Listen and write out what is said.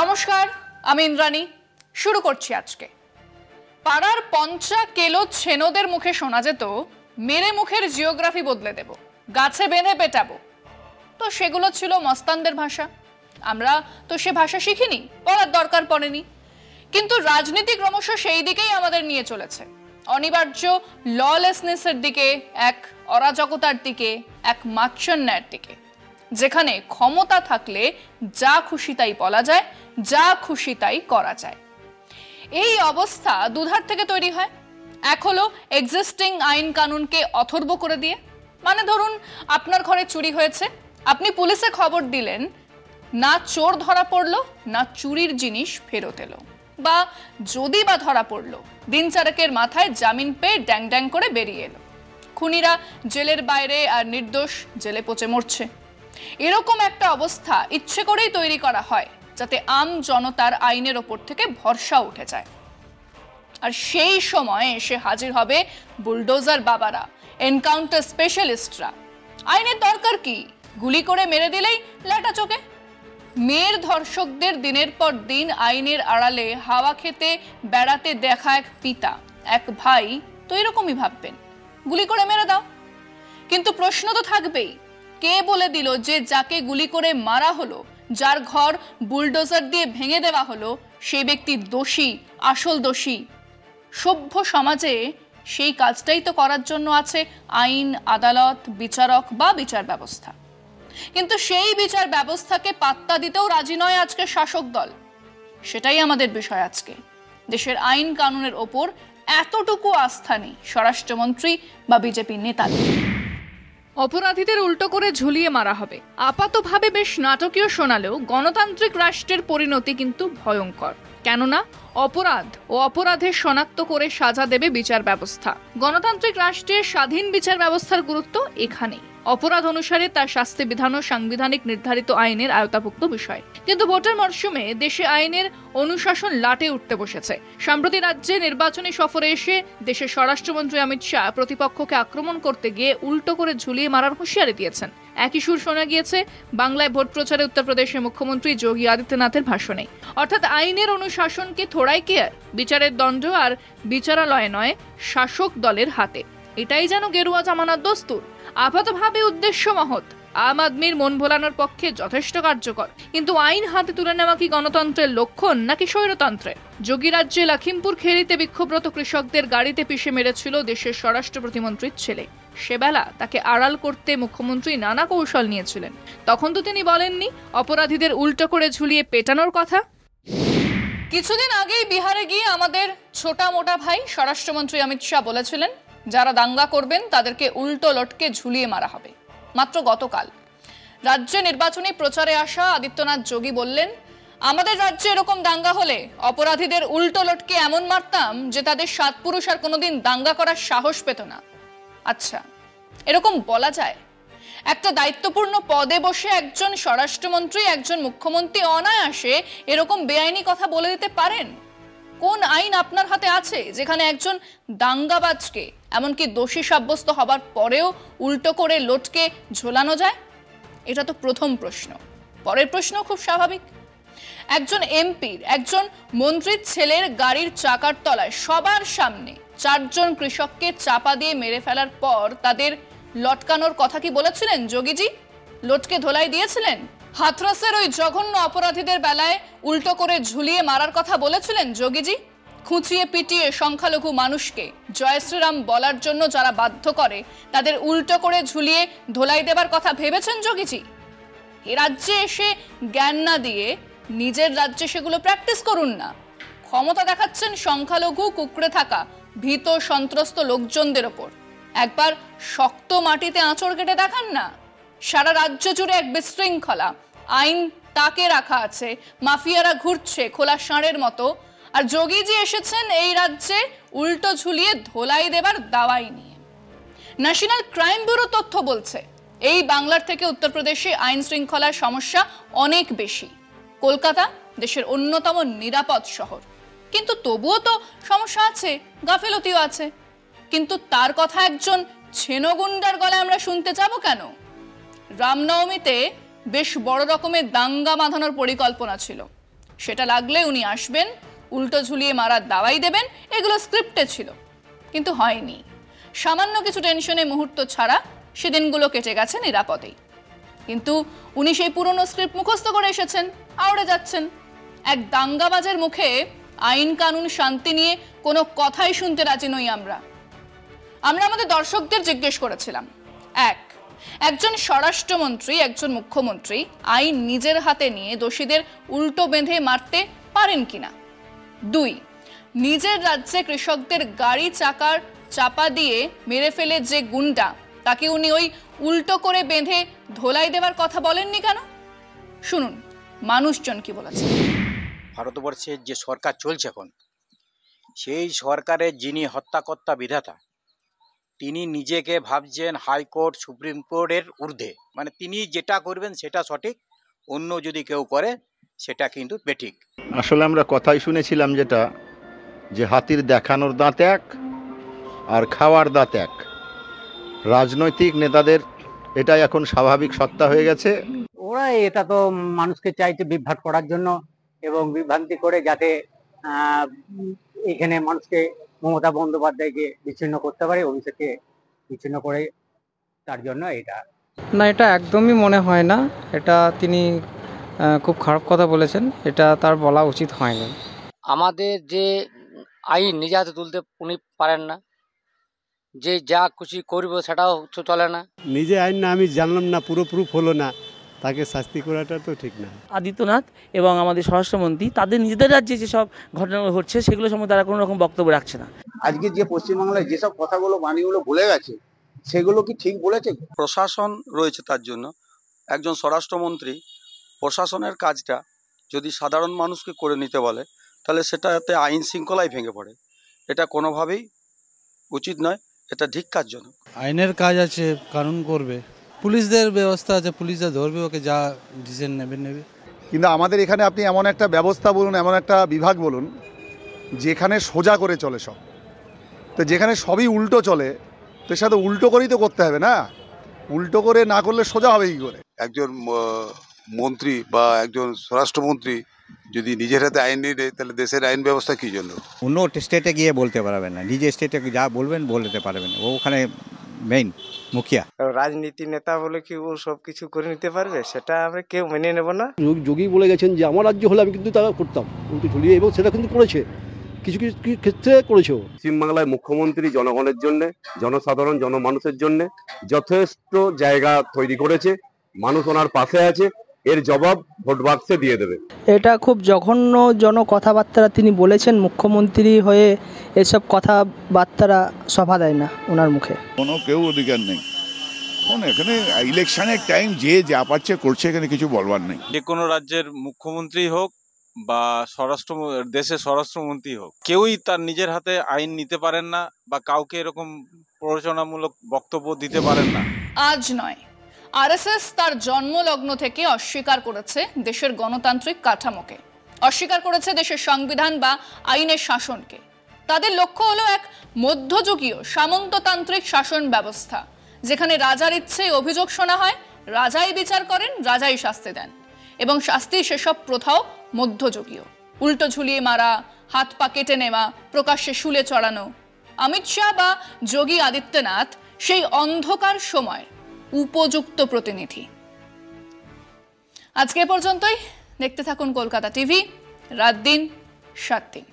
নমস্কার, আমি ইন্দ্রাণী। শুরু করছি আজকে। পাড়ার পঞ্চা কেলো ছেনোদের মুখে শোনা যেত, মেরে মুখের জিওগ্রাফি বদলে দেব, গাছে বেঁধে পেটাবো। তো সেগুলো ছিল মস্তানদের ভাষা। আমরা তো সে ভাষা শিখিনি, পড়ার দরকার পড়েনি। কিন্তু রাজনীতি ক্রমশ সেই দিকেই আমাদের নিয়ে চলেছে, অনিবার্য ললেসনেসের দিকে, এক অরাজকতার দিকে, এক মাচ্ছন্যায়ের দিকে, যেখানে ক্ষমতা থাকলে যা খুশি তাই বলা যায়, যা খুশি তাই করা যায়। এই অবস্থা দুধার থেকে তৈরি হয়। এক হলো এক্সিস্টিং আইন কানুনকে অথর্ব করে দিয়ে, মানে ধরুন আপনার ঘরে চুরি হয়েছে, আপনি পুলিশে খবর দিলেন, না চোর ধরা পড়লো, না চুরির জিনিস ফেরত এলো, বা যদি বা ধরা পড়লো, দিন চারেকের মাথায় জামিন পেয়ে ড্যাং ড্যাং করে বেরিয়ে এলো। খুনিরা জেলের বাইরে আর নির্দোষ জেলে পচে মরছে। এরকম একটা অবস্থা ইচ্ছে করেই তৈরি করা হয়, যাতে আম জনতার আইনের ওপর থেকে ভরসা উঠে যায়। আর সেই সময় এসে হাজির হবে বুলডোজার বাবারা, এনকাউন্টার স্পেশালিস্টরা। আইনের দরকার কি? গুলি করে মেরে দিলেই ল্যাটা চোখে। মেয়ের ধর্ষকদের দিনের পর দিন আইনের আড়ালে হাওয়া খেতে বেড়াতে দেখা এক পিতা, এক ভাই তো এরকমই ভাববেন, গুলি করে মেরে দাও। কিন্তু প্রশ্ন তো থাকবেই, কে বলে দিল যে যাকে গুলি করে মারা হলো, যার ঘর বুলডোজার দিয়ে ভেঙে দেওয়া হলো, সেই ব্যক্তি দোষী, আসল দোষী? সভ্য সমাজে সেই কাজটাই তো করার জন্য আছে আইন, আদালত, বিচারক বা বিচার ব্যবস্থা। কিন্তু সেই বিচার ব্যবস্থাকে পাত্তা দিতেও রাজি নয় আজকের শাসক দল। সেটাই আমাদের বিষয় আজকে। দেশের আইন কানুনের ওপর এতটুকু আস্থা নেই স্বরাষ্ট্রমন্ত্রী বা বিজেপি নেতাদের। অপরাধীদের উল্টো করে ঝুলিয়ে মারা হবে, আপাতভাবে বেশ নাটকীয় শোনালেও গণতান্ত্রিক রাষ্ট্রের পরিণতি কিন্তু ভয়ঙ্কর। কেননা অপরাধ ও অপরাধের শনাক্ত করে সাজা দেবে বিচার ব্যবস্থা। গণতান্ত্রিক রাষ্ট্রের স্বাধীন বিচার ব্যবস্থার গুরুত্ব এখানেই। অপরাধ অনুসারে তার শাস্তি বিধান ও সাংবিধানিক নির্ধারিত আইনের আওতাভুক্ত বিষয়। কিন্তু ভোটের মরশুমে দেশে আইনের অনুশাসন লাটে উঠতে বসেছে। সম্প্রতি রাজ্যে নির্বাচনী সফরে এসে দেশের স্বরাষ্ট্রমন্ত্রী অমিত শাহ প্রতিপক্ষকে আক্রমণ করতে গিয়ে উল্টো করে ঝুলিয়ে মারার হুঁশিয়ারি দিয়েছেন। একই সুর শোনা গিয়েছে বাংলায় ভোট প্রচারে উত্তরপ্রদেশের মুখ্যমন্ত্রী যোগী আদিত্যনাথের ভাষণে। অর্থাৎ আইনের অনুশাসনকে থোড়াই কেয়ার, বিচারের দণ্ড আর বিচারালয় নয়, শাসক দলের হাতে। এটাই যেন গেরুয়া জামানার দস্তুর। আপাতভাবে উদ্দেশ্য মহৎ, আম আদমির মন ভোলানোর পক্ষে যথেষ্ট কার্যকর। কিন্তু আইন হাতে তুলে নেওয়া কি গণতন্ত্রের লক্ষণ নাকি স্বৈরতন্ত্রের? যোগী রাজ্যে লখিমপুর খেরিতে বিক্ষোভরত কৃষকদের গাড়িতে পিষে মেরেছিল দেশের স্বরাষ্ট্র প্রতিমন্ত্রীর ছেলে। সেবেলা তাকে আড়াল করতে মুখ্যমন্ত্রী নানা কৌশল নিয়েছিলেন। তখন তো তিনি বলেননি অপরাধীদের উল্টো করে ঝুলিয়ে পেটানোর কথা। কিছুদিন আগেই বিহারে গিয়ে আমাদের ছোটা মোটা ভাই স্বরাষ্ট্রমন্ত্রী অমিত শাহ বলেছিলেন, যারা দাঙ্গা করবেন তাদেরকে উল্টো লটকে ঝুলিয়ে মারা হবে। মাত্র গতকাল রাজ্যে নির্বাচনী প্রচারে আসা আদিত্যনাথ যোগী বললেন, আমাদের রাজ্যে এরকম দাঙ্গা হলে অপরাধীদের উল্টো লটকে এমন মারতাম যে তাদের 7 পুরুষ আর কোনোদিন দাঙ্গা করার সাহস পেত না। আচ্ছা, এরকম বলা যায়? একটা দায়িত্বপূর্ণ পদে বসে একজন স্বরাষ্ট্রমন্ত্রী, একজন মুখ্যমন্ত্রী অনায়াসে এরকম বেআইনি কথা বলে দিতে পারেন? কোন আইন আপনার হাতে আছে যেখানে একজন দাঙ্গাবাজকে এমনকি দোষী সাব্যস্ত হবার পরেও উল্টো করে লটকে ঝোলানো যায়? এটা তো প্রথম প্রশ্ন। পরের প্রশ্ন খুব স্বাভাবিক। একজন এমপির, একজন মন্ত্রীর ছেলের গাড়ির চাকার তলায় সবার সামনে 4 জন কৃষককে চাপা দিয়ে মেরে ফেলার পর তাদের লটকানোর কথা কি বলেছিলেন যোগীজি? লটকে ধোলাই দিয়েছিলেন? হাথরসের ওই জঘন্য অপরাধীদের বেলায় উল্টো করে ঝুলিয়ে মারার কথা বলেছিলেন যোগীজি? খুঁচিয়ে পিটিয়ে সংখ্যালঘু মানুষকে জয় শ্রীরাম বলার জন্য যারা বাধ্য করে, তাদের উল্টো করে ঝুলিয়ে ধোলাই দেবার কথা ভেবেছেন যোগীজি? এ রাজ্যে এসে জ্ঞান না দিয়ে নিজের রাজ্যে সেগুলো প্র্যাকটিস করুন না। ক্ষমতা দেখাচ্ছেন সংখ্যালঘু কুঁকড়ে থাকা ভীত সন্ত্রস্ত লোকজনদের ওপর। একবার শক্ত মাটিতে আঁচড় কেটে দেখান না। সারা রাজ্য জুড়ে এক বিশৃঙ্খলা, আইন তাকে রাখা আছে, মাফিয়ারা ঘুরছে খোলা ষাঁড়ের মতো, আর যোগীজি এসেছেন এই রাজ্যে উল্টো ঝুলিয়ে ধোলাই দেবার দাওয়াই নিয়ে। ন্যাশনাল ক্রাইম ব্যুরো তথ্য বলছে এই বাংলার থেকে উত্তরপ্রদেশে আইন শৃঙ্খলার সমস্যা অনেক বেশি। কলকাতা দেশের অন্যতম নিরাপদ শহর, কিন্তু তবুও তো সমস্যা আছে, গাফেলতিও আছে। কিন্তু তার কথা একজন ছেনগুন্ডার গলায় আমরা শুনতে যাব কেন? রামনবমীতে বেশ বড় রকমের দাঙ্গা বাঁধানোর পরিকল্পনা ছিল। সেটা লাগলে উনি আসবেন, উল্টো ঝুলিয়ে মারার দাওয়াই দেবেন, এগুলো স্ক্রিপ্টে ছিল, কিন্তু হয়নি। সামান্য কিছু টেনশনে মুহূর্ত ছাড়া সেদিনগুলো কেটে গেছে নিরাপদেই। কিন্তু উনি সেই পুরনো স্ক্রিপ্ট মুখস্থ করে এসেছেন, আওড়ে যাচ্ছেন। এক দাঙ্গাবাজের মুখে আইন কানুন শান্তি নিয়ে কোনো কথাই শুনতে রাজি নই আমরা। আমাদের দর্শকদের জিজ্ঞেস করেছিলাম, একজন স্বরাষ্ট্রমন্ত্রী, একজন মুখ্যমন্ত্রী আইন নিজের হাতে নিয়ে দোষীদের উল্টো বেঁধে মারতে পারেন কিনা। 2, নিজের রাজ্যে কৃষকদের গাড়ি চাকার চাপা দিয়ে মেরে ফেলে যে গুন্ডা, তাকে উনি ওই উল্টো করে বেঁধে ধোলাই দেওয়ার কথা বলেননি কেন? শুনুন মানুষজন কি বলেছে। ভারতবর্ষের যে সরকার চলছে এখন, সেই সরকারের যিনি হত্যাকর্তা বিধাতা, তিনি নিজেকে ভাবছেন হাইকোর্ট সুপ্রিম কোর্টের ঊর্ধ্বে, মানে তিনি যেটা করবেন সেটা সঠিক, অন্য যদি কেউ করে সেটা কিন্তু বেঠিক। আসলে আমরা কথাই শুনেছিলাম যেটা, যে হাতির দেখানোর দাঁত এক আর খাওয়ার দাঁত এক। রাজনৈতিক নেতাদের এটাই এখন স্বাভাবিক সত্তা হয়ে গেছে। ওরা এটা তো মানুষকে চাইছে বিভ্রাট করার জন্য, এবং বিভ্রান্তি করে যাতে এখানে মানুষকে মমতা বন্দ্যোপাধ্যায়কে বিচ্ছিন্ন করতে পারে, অভিষেককে বিচ্ছিন্ন করে, তার জন্য এটা না, এটা একদমই মনে হয় না। এটা তিনি খুব খারাপ কথা বলেছেন, এটা তার বলা উচিত হয়নি। আমাদের যে আইন নিজে হাতে তুলতে উনি পারেন না, যে যা খুশি করবে সেটাও চলে না। নিজে আইন না, আমি জানলাম না, পুরো প্রুফ হলো না, তাকে শাস্তি করাটা তো ঠিক না। আদিত্যনাথ এবং আমাদের স্বরাষ্ট্রমন্ত্রী তাদের নিজেদের রাজ্যে যেসব ঘটনাগুলো ঘটছে সেগুলো সম্বন্ধে তারা কোনো রকম বক্তব্য রাখছে না। আজকে যে পশ্চিমবাংলায় যেসব কথাগুলো বাণীগুলো ভুলে গেছে, সেগুলো কি ঠিক বলেছে? প্রশাসন রয়েছে, তার জন্য একজন স্বরাষ্ট্রমন্ত্রী প্রশাসনের কাজটা যদি সাধারণ মানুষকে করে নিতে বলে, তাহলে সেটাতে আইন শৃঙ্খলাই ভেঙে পড়ে। এটা কোনোভাবেই উচিত নয়, এটা ধিক্কারজনক। আইনের কাজ আছে, কানুন করবে, পুলিশদের ব্যবস্থা আছে, পুলিশরা ধরবে, ওকে যা ডিসিশন নেবে। কিন্তু আমাদের এখানে আপনি এমন একটা ব্যবস্থা বলুন, এমন একটা বিভাগ বলুন যেখানে সোজা করে চলে সব। তো যেখানে সবই উল্টো চলে, তো সেটা উল্টো করেই তো করতে হবে না, উল্টো করে না করলে সোজা হবে কি করে? একজন মন্ত্রী বা একজন স্বরাষ্ট্রমন্ত্রী যদি নিজের হাতে আইন নিয়ে নেয়, তাহলে দেশের আইন ব্যবস্থা কী জন্য? অন্য স্টেটে গিয়ে বলতে পারবেন না, নিজের স্টেটে যা বলবেন বলতে পারবেন, ও ওখানে মেইন মুখিয়া। রাজনীতি নেতা বলে কি ও সব কিছু করে নিতে পারবে? সেটা আমরা কেউ মেনে নেব না। যোগী বলে গেছেন যে আমার রাজ্য হলে আমি কিন্তু তা করতাম, উল্টো ঝুলিয়ে, এবং সেটা কিন্তু করেছে, কিছু কিছু ক্ষেত্রে করেছে। পশ্চিমবাংলায় মুখ্যমন্ত্রী জনগণের জন্য, জনসাধারণ জনমানুষের জন্য যথেষ্ট জায়গা তৈরি করেছে, মানুষ ওনার পাশে আছে, এর জবাব ভোট বাক্সে দিয়ে দেবে। এটা খুব জঘন্যজনক কথাবার্তা তিনি বলেছেন। মুখ্যমন্ত্রী হয়ে এসব কথাবার্তা শোভা দেয় না ওনার মুখে। কোনো কেউ অধিকার নেই, এখানে ইলেকশনের টাইম যে যা পাচ্ছে করছে, এখানে কিছু বলবার নেই। যে কোনো রাজ্যের মুখ্যমন্ত্রী হোক বা দেশের স্বরাষ্ট্রমন্ত্রী হোক, কেউই তার নিজের হাতে আইন নিতে পারেন না বা কাউকে এরকম প্ররোচনামূলক বক্তব্য দিতে পারেন না। আজ নয়, আরএসএস তার জন্মলগ্ন থেকে অস্বীকার করেছে দেশের গণতান্ত্রিক কাঠামোকে, অস্বীকার করেছে দেশের সংবিধান বা আইনের শাসনকে। তাদের লক্ষ্য হলো এক মধ্যযুগীয় সামন্ততান্ত্রিক শাসন ব্যবস্থা, যেখানে রাজার ইচ্ছে অভিযোগ শোনা হয়, রাজাই বিচার করেন, রাজাই শাস্তি দেন, এবং শাস্তি সেসব প্রথাও মধ্যযুগীয়। উল্টো ঝুলিয়ে মারা, হাত পা কেটে নেওয়া, প্রকাশ্যে শুলে চড়ানো। অমিত শাহ বা যোগী আদিত্যনাথ সেই অন্ধকার সময়ের উপযুক্ত প্রতিনিধি। আজকে পর্যন্তই। দেখতে থাকুন কলকাতা টিভি, রাত দিন 7 দিন।